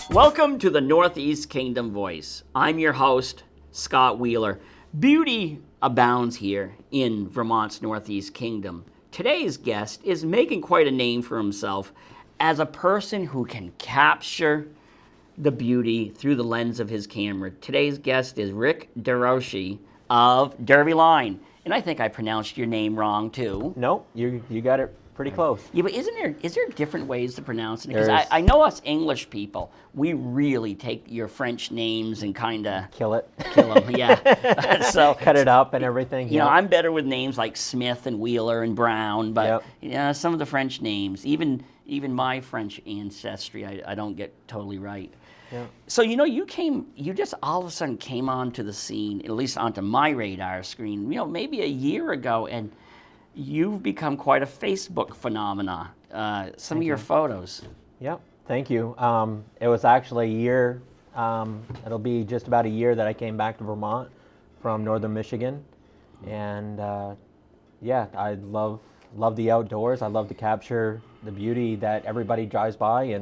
Welcome to the Northeast Kingdom Voice. I'm your host, Scott Wheeler. Beauty abounds here in Vermont's Northeast Kingdom. Today's guest is making quite a name for himself as a person who can capture the beauty through the lens of his camera. Today's guest is Rick Desrochers of Derby Line. And I think I pronounced your name wrong too. Nope, you got it pretty close. Yeah, but is there different ways to pronounce it? Because I know us English people, we really take your French names and kind of kill them. Yeah, so cut it up and everything. You know, I'm better with names like Smith and Wheeler and Brown, but yep. Some of the French names, even my French ancestry, I don't get totally right. Yeah. So you just all of a sudden came onto the scene, at least onto my radar screen, maybe a year ago, and you've become quite a Facebook phenomenon. Some of your photos. Yep, thank you. It was actually a year, it'll be just about a year that I came back to Vermont from northern Michigan. And I love the outdoors. I love to capture the beauty that everybody drives by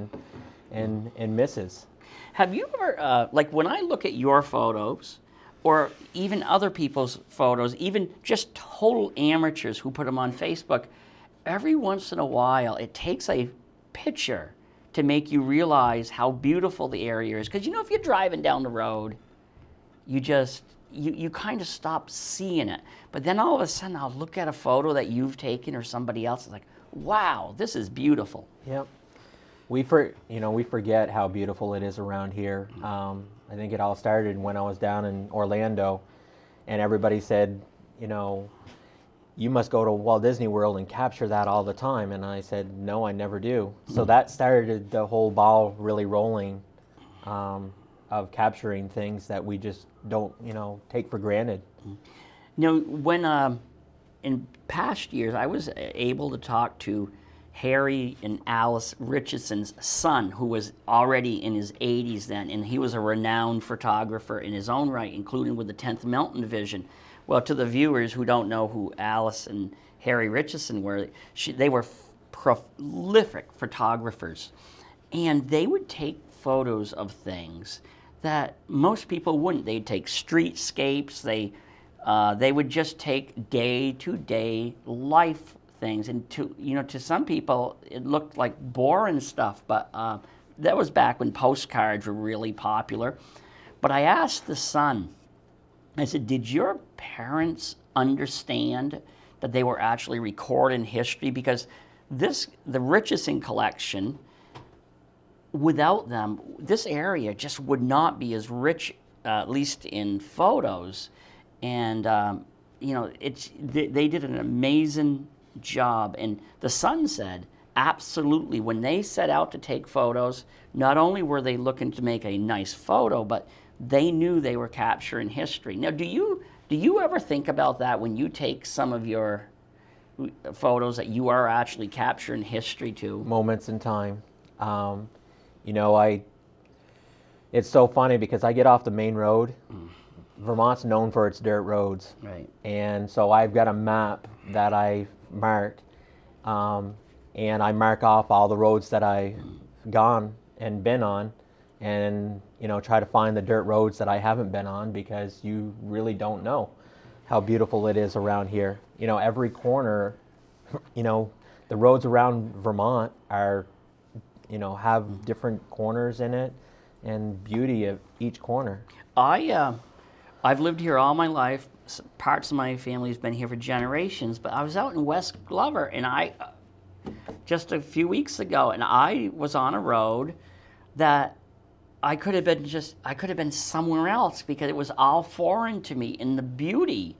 and misses. Have you ever, when I look at your photos, or even other people's photos, even just total amateurs who put them on Facebook, every once in a while it takes a picture to make you realize how beautiful the area is. Because if you're driving down the road, you kind of stop seeing it. But then all of a sudden I'll look at a photo that you've taken or somebody else is like, wow, this is beautiful. Yep. We forget how beautiful it is around here. I think it all started when I was down in Orlando, and everybody said, you must go to Walt Disney World and capture that all the time. And I said, no, I never do. So that started the whole ball really rolling of capturing things that we just don't, take for granted. When in past years, I was able to talk to Harry and Alice Richardson's son, who was already in his 80s then, and he was a renowned photographer in his own right, including with the 10th Mountain Division. Well, to the viewers who don't know who Alice and Harry Richardson were, they were prolific photographers, and they would take photos of things that most people wouldn't. They'd take streetscapes, they would just take day-to-day life things, and to some people it looked like boring stuff, but that was back when postcards were really popular. But I asked the son, I said, did your parents understand that they were actually recording history? Because the Richardson collection, without them, this area just would not be as rich, at least in photos. And they did an amazing job. And the son said, absolutely, when they set out to take photos, not only were they looking to make a nice photo, but they knew they were capturing history. Now, do you ever think about that when you take some of your photos, that you are actually capturing history too? Moments in time. It's so funny because I get off the main road. Vermont's known for its dirt roads. Right. And so I've got a map that I marked, and I mark off all the roads that I've gone and been on, and try to find the dirt roads that I haven't been on, because you really don't know how beautiful it is around here. Every corner, the roads around Vermont are, have different corners in it and beauty of each corner. I've lived here all my life. Parts of my family's been here for generations, but I was out in West Glover, and just a few weeks ago, and I was on a road that I could have been somewhere else, because it was all foreign to me. In the beauty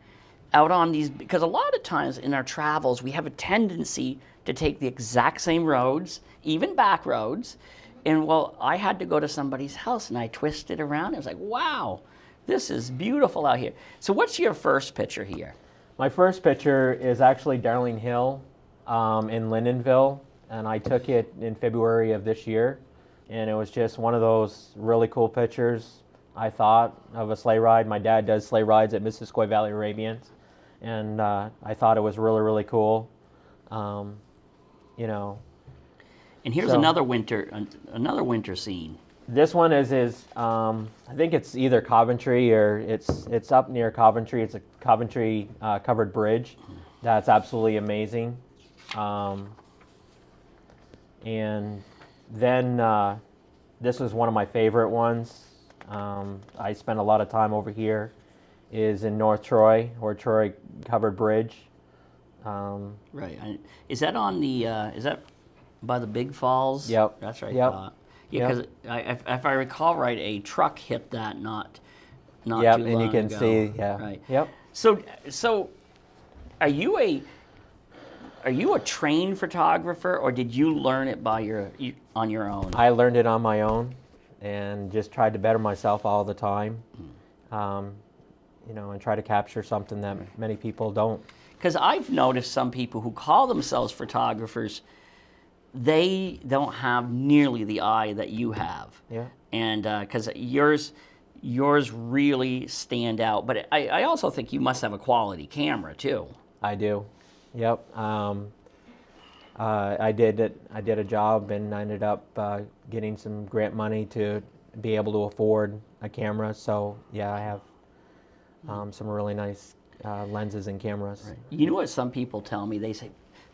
out on these, because a lot of times in our travels we have a tendency to take the exact same roads, even back roads, and I had to go to somebody's house and I twisted around. I was like, wow, this is beautiful out here. So what's your first picture here? My first picture is actually Darling Hill in Lindenville, and I took it in February of this year. and it was just one of those really cool pictures, I thought, of a sleigh ride. My dad does sleigh rides at Missisquoi Valley Arabians, and I thought it was really, really cool. Um, you know, And here's so another winter scene. this one is I think it's either Coventry or it's up near Coventry. It's a Coventry covered bridge that's absolutely amazing. And then this was one of my favorite ones. I spent a lot of time over here. Is in North Troy or Troy Covered Bridge. Right. Is that on the? Is that by the Big Falls? Yep. That's right. Yep. Yeah, because if I recall right, a truck hit that not Yep, too and long you can ago. see, yeah. Right. Yep. So, are you a trained photographer, or did you learn it on your own? I learned it on my own, and just tried to better myself all the time. And try to capture something that many people don't. Because I've noticed some people who call themselves photographers, they don't have nearly the eye that you have. Yeah. And because yours really stand out. But I also think you must have a quality camera too. I do. Yep. I did a job and I ended up getting some grant money to be able to afford a camera. So yeah, I have some really nice lenses and cameras. Right. You know what some people tell me?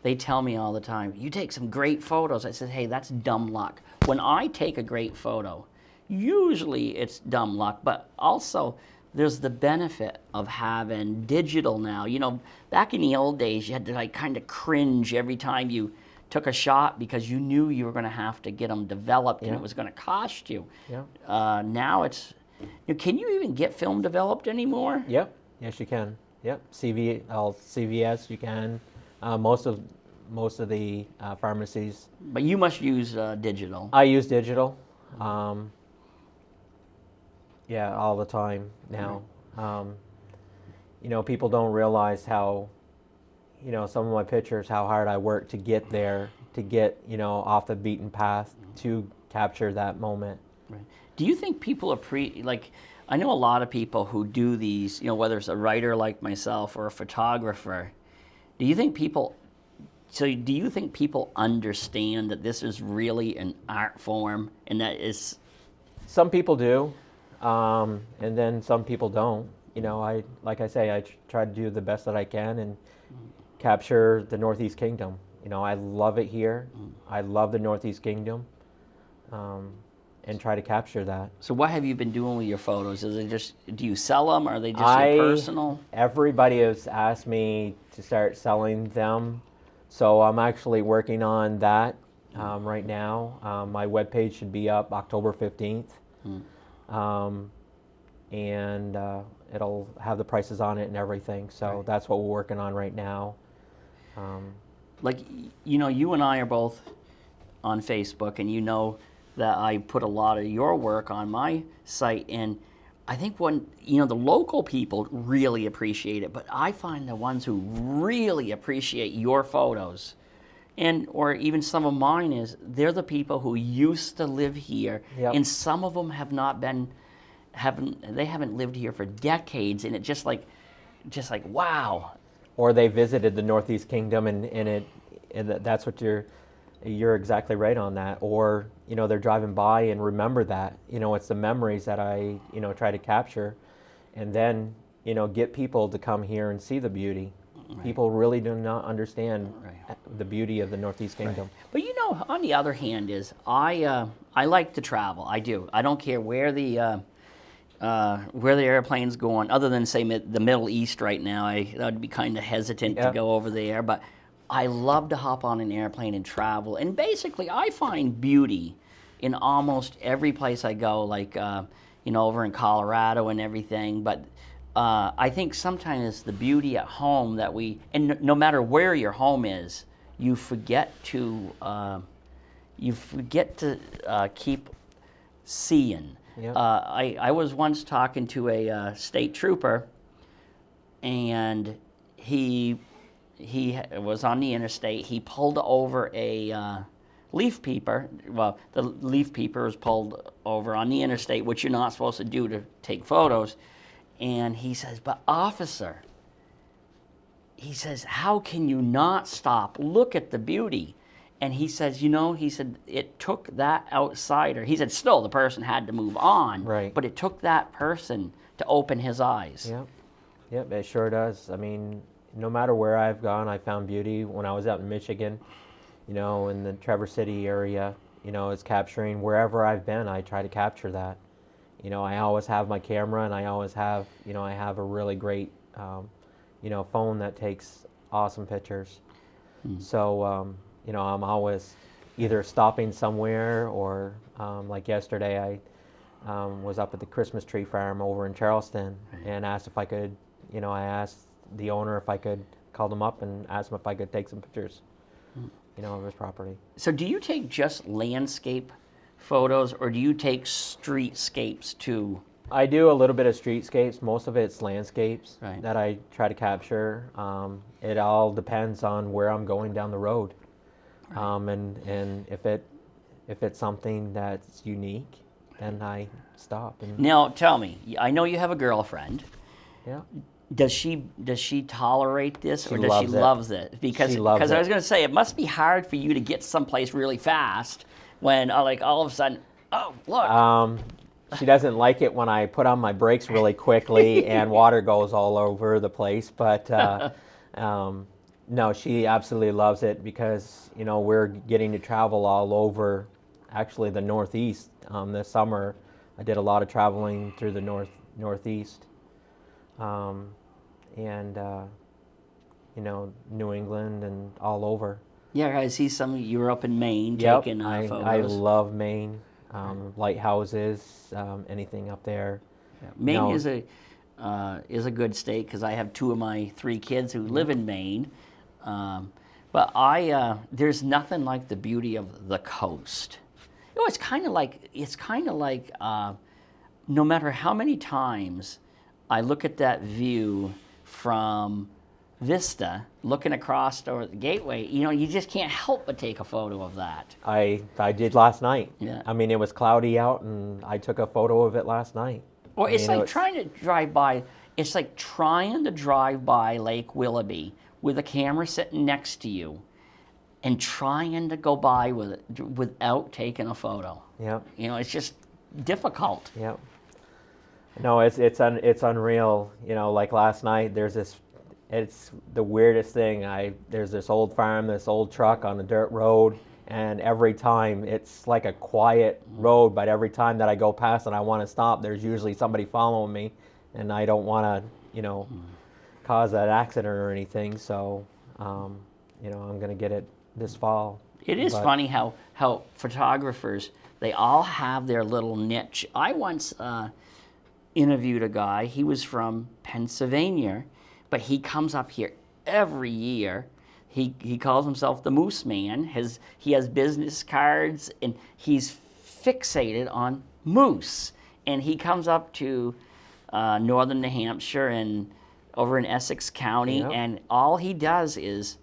They tell me all the time, you take some great photos. I said, hey, that's dumb luck. When I take a great photo, usually it's dumb luck, but also there's the benefit of having digital now. Back in the old days, you had to like kind of cringe every time you took a shot because you knew you were going to have to get them developed and it was going to cost you. Yeah. Now it's, can you even get film developed anymore? Yep. Yes, you can. Yep. CVS, you can. Most of the pharmacies. But you must use digital. I use digital. Yeah, all the time now. People don't realize how, some of my pictures, how hard I work to get there, to get, off the beaten path to capture that moment. Right. Do you think people I know a lot of people who do these, whether it's a writer like myself or a photographer, do you think people understand that this is really an art form and that is... Some people do, and then some people don't. Like I say, I try to do the best that I can and capture the Northeast Kingdom. I love it here. I love the Northeast Kingdom. And try to capture that. So what have you been doing with your photos? Do you sell them? Or are they just your personal? Everybody has asked me to start selling them. So I'm actually working on that right now. My webpage should be up October 15th. And it'll have the prices on it and everything. So that's what we're working on right now. You and I are both on Facebook, and that I put a lot of your work on my site, and I think the local people really appreciate it, but I find the ones who really appreciate your photos, or even some of mine, they're the people who used to live here, and some of them haven't lived here for decades, and it's just like wow. Or they visited the Northeast Kingdom, and that's what you're exactly right on that. Or they're driving by and remember that. It's the memories that I try to capture, and then get people to come here and see the beauty. Right. People really do not understand the beauty of the Northeast Kingdom. Right. But on the other hand, I like to travel. I do. I don't care where the airplane's going, other than say the Middle East right now. I'd be kind of hesitant to go over there, but I love to hop on an airplane and travel. And basically, I find beauty in almost every place I go, like, over in Colorado and everything. But I think sometimes the beauty at home and no matter where your home is, you forget to keep seeing. Yep. I was once talking to a state trooper, and he was on the interstate. He pulled over a leaf peeper. Well, the leaf peeper is pulled over on the interstate, which you're not supposed to do to take photos. And he says, "But officer," he says, "how can you not stop? Look at the beauty." And he says, he said, it took that outsider. He said, still, the person had to move on. Right. But it took that person to open his eyes. Yep. Yep, it sure does. I mean, no matter where I've gone, I found beauty. When I was out in Michigan, in the Traverse City area, it's capturing wherever I've been. I try to capture that. I always have my camera, and I always have, I have a really great, phone that takes awesome pictures. So, I'm always either stopping somewhere or, like yesterday, I was up at the Christmas tree farm over in Charleston and asked if I could, I asked the owner if I could call them up and ask him if I could take some pictures, of his property. So do you take just landscape photos, or do you take streetscapes too? I do a little bit of streetscapes. Most of it's landscapes Right. that I try to capture. It all depends on where I'm going down the road. And if it's something that's unique, then I stop. And Now, tell me, I know you have a girlfriend. yeah, Does she tolerate this, or does she loves it. loves it? Because She loves I it. was going to say, it must be hard for you to get someplace really fast when, like, all of a sudden, oh, look. She doesn't like it when I put on my brakes really quickly and water goes all over the place. But no, she absolutely loves it because we're getting to travel all over, actually the Northeast. This summer, I did a lot of traveling through the Northeast, and New England and all over. Yeah, I see some of you were up in Maine Yep, taking I photos. love Maine, lighthouses, anything up there. Maine No. is a good state because I have 2 of my 3 kids who live in Maine. But there's nothing like the beauty of the coast. It's kind of like no matter how many times I look at that view from Vista, looking across over the gateway, you just can't help but take a photo of that. I did last night. Yeah. I mean, it was cloudy out, and I took a photo of it last night. Or it's like it's trying to drive by. It's like trying to drive by Lake Willoughby with a camera sitting next to you, and trying to go by with it without taking a photo. Yep. It's just difficult. Yep. No, it's unreal. Like last night, it's the weirdest thing. There's this old farm, this old truck on a dirt road, and every time it's like a quiet road, but every time that I go past and I want to stop, there's usually somebody following me, and I don't want to, cause an accident or anything. So, I'm going to get it this fall. It is But- funny how photographers, they all have their little niche. I once interviewed a guy. He was from Pennsylvania, but he comes up here every year. He calls himself the Moose Man. He has business cards, and he's fixated on moose. And he comes up to northern New Hampshire and over in Essex County, Yep. and all he does is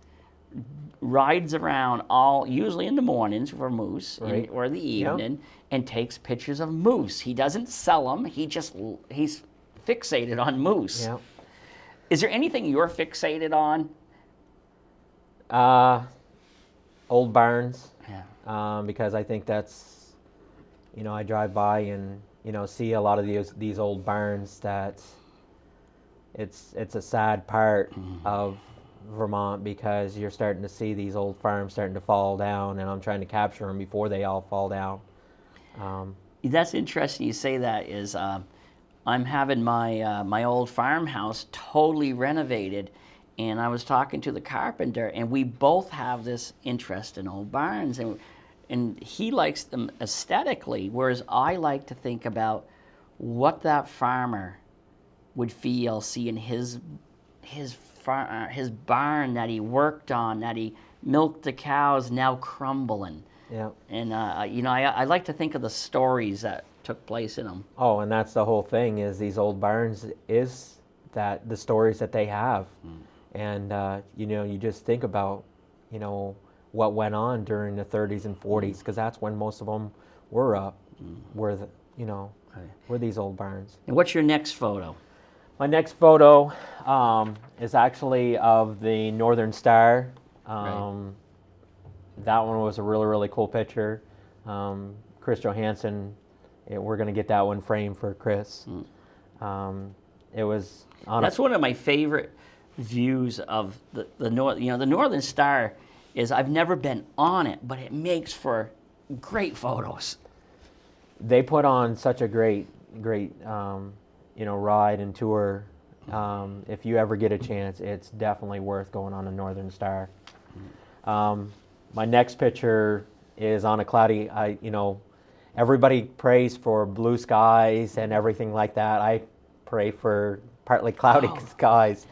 rides around usually in the mornings for moose Right. or the Yep. evening, and takes pictures of moose. He doesn't sell them. He's fixated on moose. Yep. Is there anything you're fixated on? Old barns. Yeah. Because I think that's, I drive by and see a lot of these old barns that it's a sad part of Vermont because you're starting to see these old farms starting to fall down, and I'm trying to capture them before they all fall down. That's interesting you say that. I'm having my old farmhouse totally renovated, and I was talking to the carpenter, and we both have this interest in old barns, and he likes them aesthetically, whereas I like to think about what that farmer would feel seeing his barn that he worked on, that he milked the cows, now crumbling. Yeah. And I like to think of the stories that took place in them. Oh, and that's the whole thing is these old barns is that the stories that they have. And, you just think about, what went on during the 30s and 40s, because that's when most of them were up, were the, you know, were these old barns. And what's your next photo? My next photo is actually of the Northern Star. Right. That one was a really, really cool picture. Chris Johansson, we're going to get that one framed for Chris. It was on That's one of my favorite views of the north. You know, the Northern Star is, I've never been on it, but it makes for great photos. They put on such a great ride and tour. If you ever get a chance, it's definitely worth going on a Northern Star. My next picture is on a cloudy. Everybody prays for blue skies and everything like that. I pray for partly cloudy skies,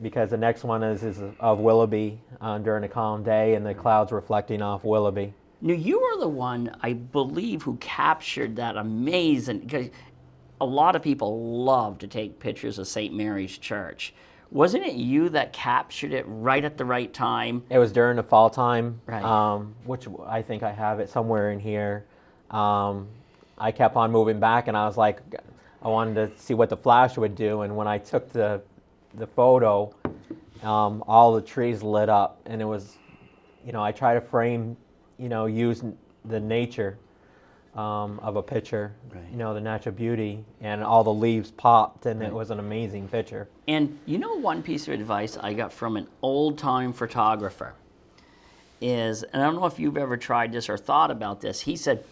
because the next one is of Willoughby during a calm day, and the clouds reflecting off Willoughby. Now, you were the one, I believe, who captured that amazing, because a lot of people love to take pictures of St. Mary's Church. Wasn't it you that captured it right at the right time? It was during the fall time, Right. which I think I have it somewhere in here. I kept on moving back, and I was like, I wanted to see what the flash would do. And when I took the photo, all the trees lit up, and it was, I try to frame, use the nature of a picture, Right. the natural beauty, and all the leaves popped, and it was an amazing picture. And one piece of advice I got from an old-time photographer is, and I don't know if you've ever tried this or thought about this, he said,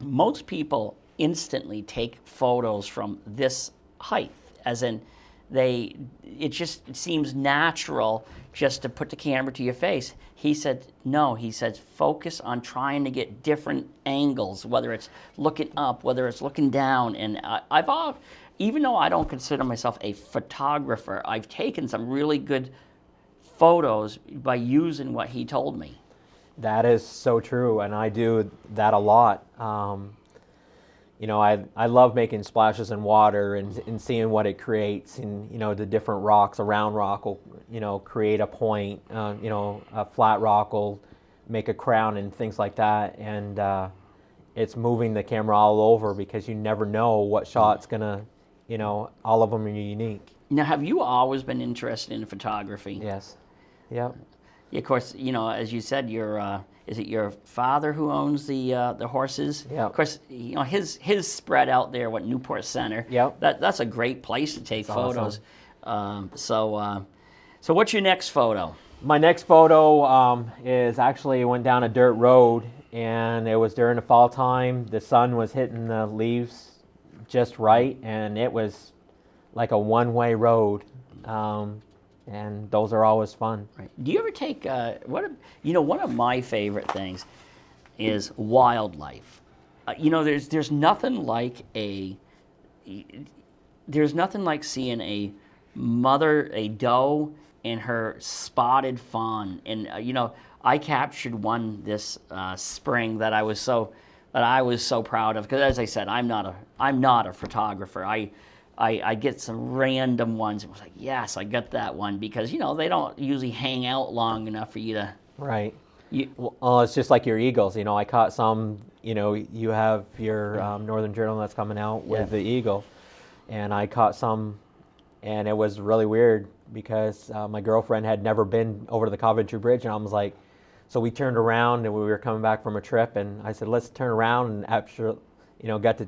most people instantly take photos from this height, as in it just seems natural just to put the camera to your face. He said, no, he says, focus on trying to get different angles, whether it's looking up, whether it's looking down. And even though I don't consider myself a photographer, I've taken some really good photos by using what he told me. That is so true, and I do that a lot. I love making splashes in water and seeing what it creates, and the different rocks. A round rock will create a point. A flat rock will make a crown and things like that. And it's moving the camera all over, because you never know what shot's gonna. All of them are unique. Now, have you always been interested in photography? Yes. Yep. Yeah, of course, as you said, is it your father who owns the horses? Yeah. Of course, his spread out there, Newport Center. Yep. That's a great place to take It's photos. awesome. So what's your next photo? My next photo is actually went down a dirt road, and it was during the fall time. The sun was hitting the leaves just right, and it was like a one-way road. And those are always fun. Right. Do you ever take one of my favorite things is wildlife. There's nothing like seeing a doe and her spotted fawn. And I captured one this spring that I was so proud of, because, as I said, I'm not a photographer. I get some random ones. It was like, yes, I got that one, because they don't usually hang out long enough for you to. Right. Well, it's just like your eagles. I caught some. You have your Northern Journal that's coming out with the eagle, and I caught some, and it was really weird, because my girlfriend had never been over to the Coventry Bridge, and I was like, so we turned around, and we were coming back from a trip, and I said, let's turn around, and got to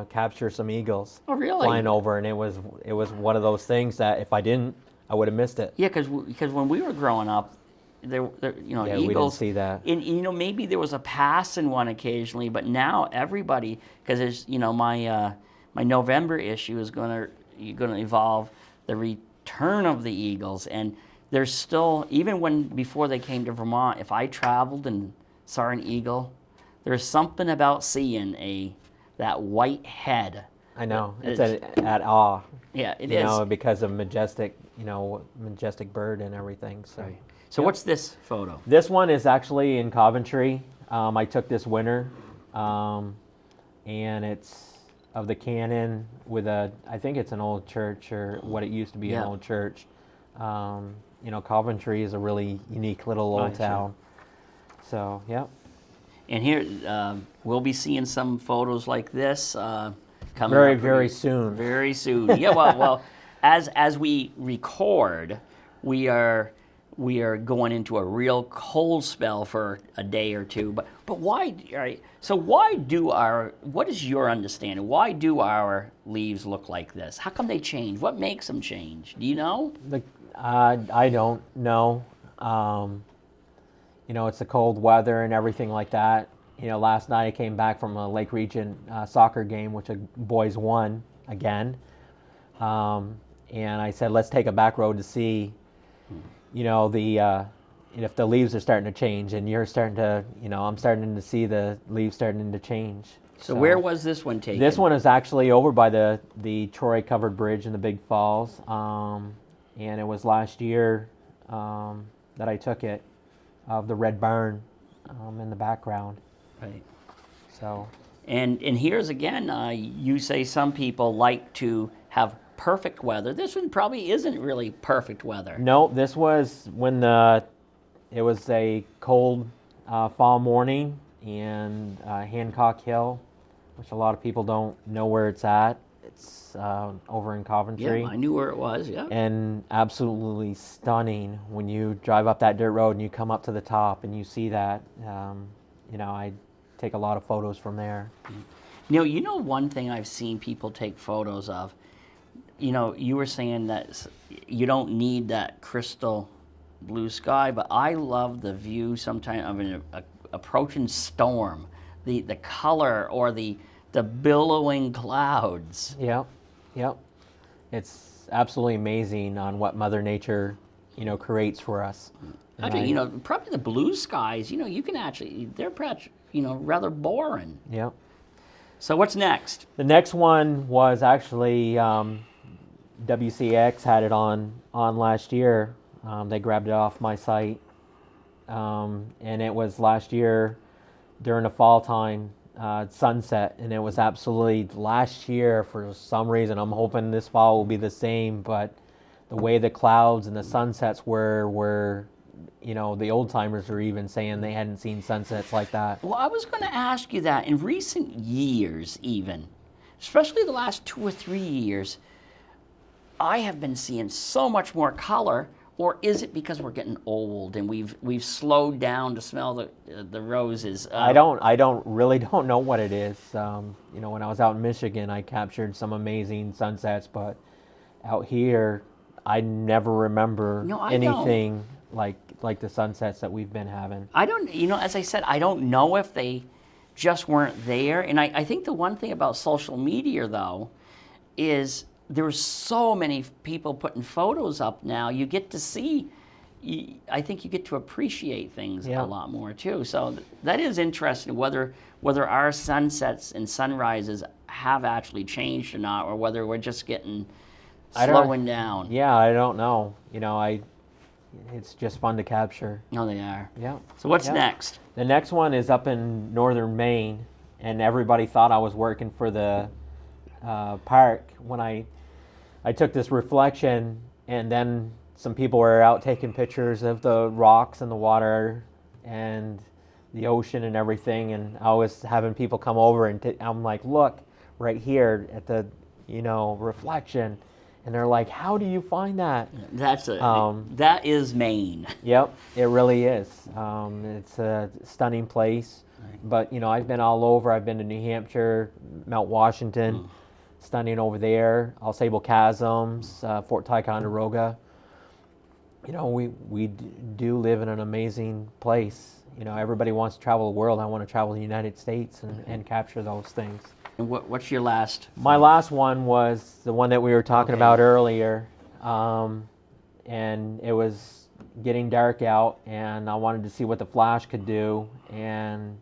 capture some eagles. Oh, really? Flying over, and it was one of those things that if I didn't, I would have missed it. Yeah, because when we were growing up, there Yeah, eagles. we didn't see that. And maybe there was a passing one occasionally, but now everybody, because there's my November issue is going to involve the return of the eagles, and there's still, even before they came to Vermont, if I traveled and saw an eagle, there's something about seeing that white head. I know, it's at awe. Yeah, it is. Because of majestic bird and everything. So, right. So what's this photo? This one is actually in Coventry. I took this winter, and it's of the cannon with I think it's an old church, or what it used to be, an old church. Coventry is a really unique little old Right, sure. town. So, yeah. And here, we'll be seeing some photos like this coming Very, up very soon. Very soon. Yeah. Well, as we record, we are going into a real cold spell for a day or two. But why? All right. So what is your understanding? Why do our leaves look like this? How come they change? What makes them change? Do you know? I don't know. It's the cold weather and everything like that. Last night I came back from a Lake Region soccer game, which the boys won again. And I said, let's take a back road to see, if the leaves are starting to change. And you're starting to, I'm starting to see the leaves starting to change. So where was this one taken? This one is actually over by the Troy Covered Bridge in the Big Falls. And it was last year that I took it, of the red barn in the background. Right. So. And here's again, you say some people like to have perfect weather. This one probably isn't really perfect weather. No, this was when it was a cold fall morning, and Hancock Hill, which a lot of people don't know where it's at. It's over in Coventry. Yeah, I knew where it was, yeah. And absolutely stunning when you drive up that dirt road and you come up to the top and you see that. I take a lot of photos from there. One thing I've seen people take photos of, you were saying that you don't need that crystal blue sky, but I love the view sometimes of an approaching storm, the color or the billowing clouds. Yep. It's absolutely amazing on what Mother Nature, creates for us. Actually, probably the blue skies, you can actually, they're perhaps, rather boring. Yep. So what's next? The next one was actually WCX had it on last year. They grabbed it off my site. And it was last year during the fall time, sunset, and it was absolutely last year for some reason. I'm hoping this fall will be the same, but the way the clouds and the sunsets were the old timers are even saying they hadn't seen sunsets like that. Well, I was going to ask you that. In recent years, even, especially the last 2 or 3 years, I have been seeing so much more color. Or is it because we're getting old and we've slowed down to smell the roses? I don't really know what it is. When I was out in Michigan, I captured some amazing sunsets, but out here, I never remember anything like the sunsets that we've been having. I don't, as I said, I don't know if they just weren't there. And I think the one thing about social media, though, is there's so many people putting photos up now. You get to see, I think you get to appreciate things a lot more too. So that is interesting, whether our sunsets and sunrises have actually changed or not, or whether we're just getting slowing down. Yeah, I don't know. It's just fun to capture. No, they are. Yeah. So what's next? The next one is up in northern Maine, and everybody thought I was working for the park when I took this reflection, and then some people were out taking pictures of the rocks and the water and the ocean and everything, and I was having people come over and I'm like, look right here at the reflection, and they're like, how do you find that? That is Maine. Yep, it really is. It's a stunning place. Right. But I've been all over. I've been to New Hampshire, Mount Washington. Stunning over there, All Sable Chasms, Fort Ticonderoga. We do live in an amazing place. Everybody wants to travel the world. I want to travel the United States and capture those things. And what's your last? My last one was the one that we were talking about earlier, and it was getting dark out, and I wanted to see what the flash could do, and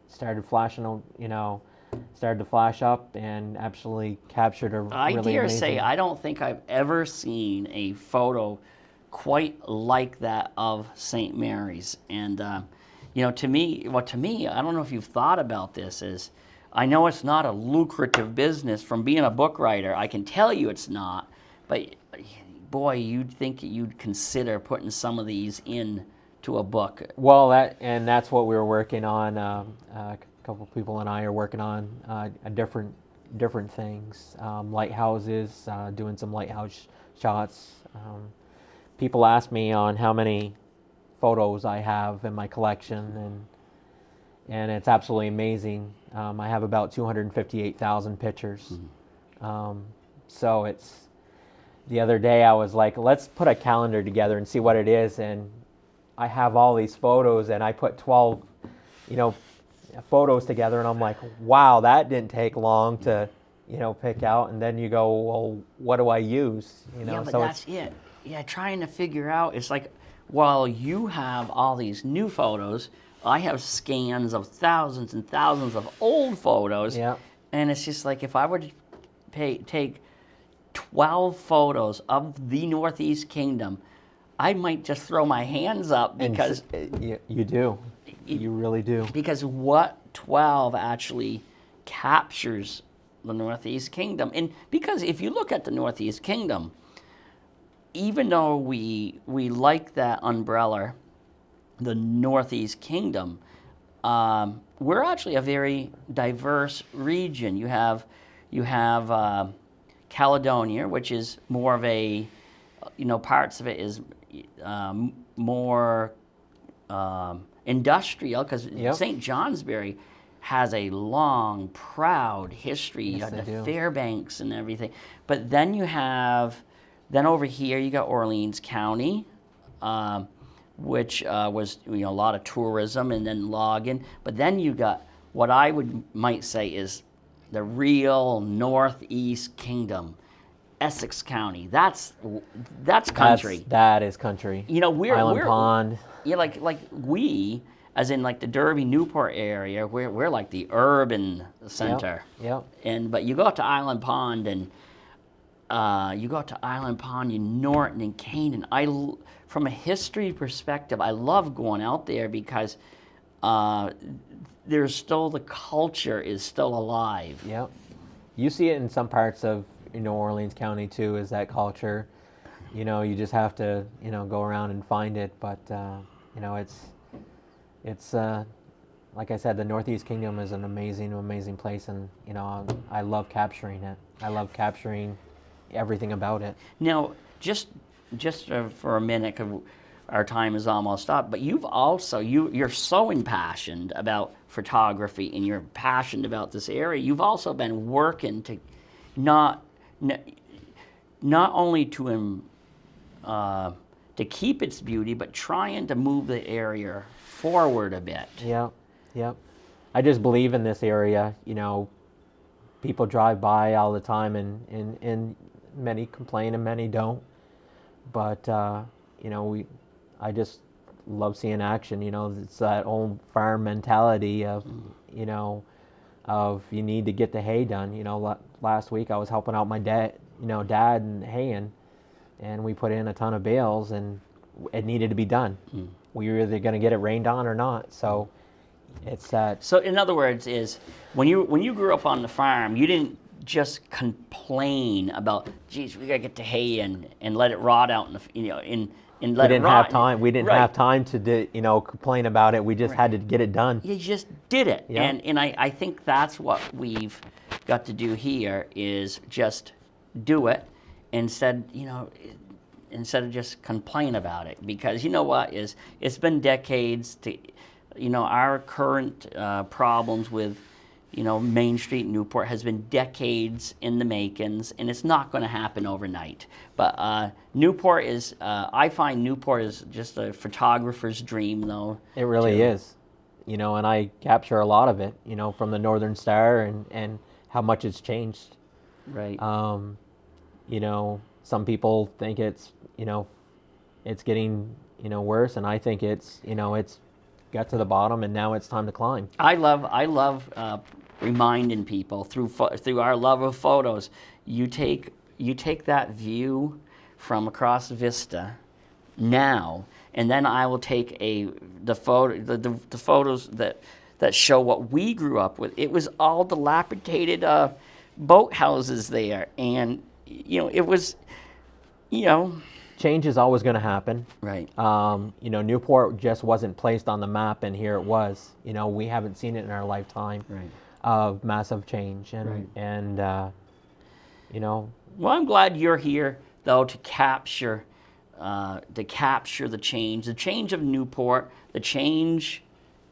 started flashing, started to flash up and actually captured a I really dare amazing. say I don't think I've ever seen a photo quite like that of St. Mary's. And to me, I don't know if you've thought about this, is I know it's not a lucrative business. From being a book writer, I can tell you it's not, but boy, you'd think you'd consider putting some of these in to a book. Well, that's what we were working on. A couple people and I are working on different things, lighthouses, doing some lighthouse shots. People ask me on how many photos I have in my collection, and it's absolutely amazing. I have about 258,000 pictures. So it's, the other day I was like, let's put a calendar together and see what it is, and I have all these photos, and I put 12, photos together, and I'm like, wow, that didn't take long to, pick out. And then you go, well, what do I use? Yeah, but so that's it. Yeah, trying to figure out, it's like, while you have all these new photos, I have scans of thousands and thousands of old photos. Yeah. And it's just like, if I were to take 12 photos of the Northeast Kingdom, I might just throw my hands up, because you do. You really do. Because what 12 actually captures the Northeast Kingdom. And because if you look at the Northeast Kingdom, even though we like that umbrella, the Northeast Kingdom, we're actually a very diverse region. You have Caledonia, which is more of a, parts of it is more industrial, because St. Johnsbury has a long, proud history. You got the Fairbanks and everything. But then then over here you got Orleans County, which was a lot of tourism, and then logging. But then you got what I might say is the real Northeast Kingdom, Essex County. That's country. That is country. Island Pond. Yeah, like we, as in like the Derby, Newport area, we're like the urban center. Yep. But you go out to Island Pond, and Norton and Canaan. From a history perspective, I love going out there, because there's still, the culture is still alive. Yep. You see it in some parts of New Orleans County too, is that culture. You just have to, go around and find it. But, it's like I said, the Northeast Kingdom is an amazing, amazing place. And, I love capturing it. I love capturing everything about it. Now, just for a minute, 'cause our time is almost up, but you've also, you're so impassioned about photography, and you're passionate about this area. You've also been working to not only to keep its beauty, but trying to move the area forward a bit. Yep. I just believe in this area. People drive by all the time, and many complain and many don't. But I just love seeing action. It's that old farm mentality of you need to get the hay done. Last week I was helping out my dad in haying, and we put in a ton of bales, and it needed to be done. We were either going to get it rained on or not. So it's that. So in other words, is when you grew up on the farm, you didn't just complain about, geez, we got to get the hay and let it rot out and let it rot. Have time. We didn't have time to complain about it. We just had to get it done. You just did it. And I think that's what we've got to do here, is just do it instead of just complain about it. Because it's been decades to, our current problems with, Main Street Newport has been decades in the makings, and it's not going to happen overnight. But Newport is, I find Newport is just a photographer's dream, though. It really is. And I capture a lot of it, from the Northern Star, and how much it's changed. Right. Some people think it's, it's getting, worse, and I think it's, it's got to the bottom, and now it's time to climb. I love reminding people through our love of photos. You take that view from across the vista now, and then I will take the photos that show what we grew up with. It was all dilapidated boat houses there, and it was You know, change is always going to happen. right. Newport just wasn't placed on the map, and here it was. We haven't seen it in our lifetime Right. of massive change, and Right. and Well, I'm glad you're here, though, to capture the change of Newport, the change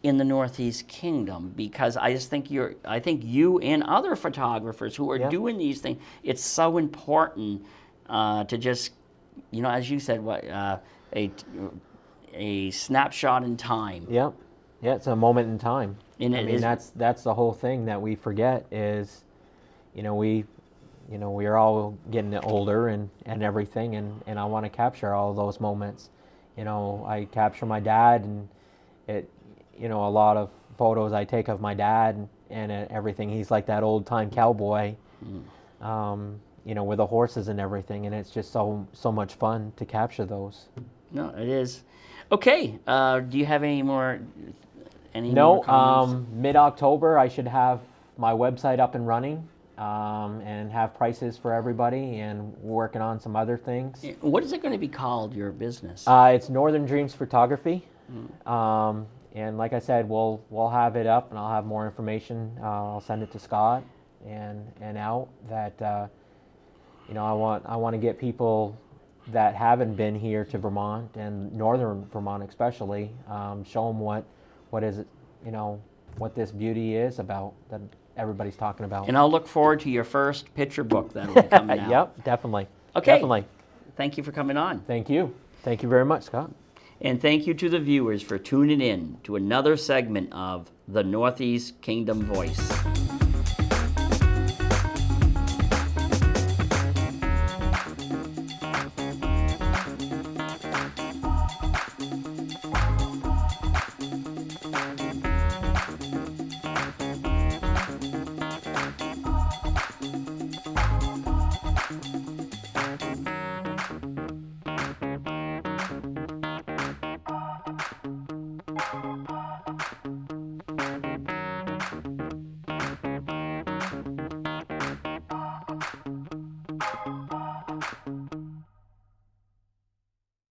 in the Northeast Kingdom, because I think you and other photographers who are Yeah. doing these things, it's so important to just, as you said, a snapshot in time. yeah, yeah, it's a moment in time. And I it mean, is- that's the whole thing that we forget is, we are all getting older and everything, and I want to capture all of those moments. I capture my dad, and a lot of photos I take of my dad and everything. He's like that old time cowboy, with the horses and everything, and it's just so much fun to capture those. No, it is. Okay, do you have any more No, comments? mid-October I should have my website up and running, and have prices for everybody, and working on some other things. What is it going to be called, your business? It's Northern Dreams Photography, and like I said, we'll have it up, and I'll have more information. I'll send it to Scott and out that I want to get people that haven't been here to Vermont and northern Vermont especially, show them what is it, what this beauty is about that everybody's talking about. And I'll look forward to your first picture book that'll be coming out. Yep, definitely. Okay. Definitely. Thank you for coming on. Thank you. Thank you very much, Scott. And thank you to the viewers for tuning in to another segment of the Northeast Kingdom Voice.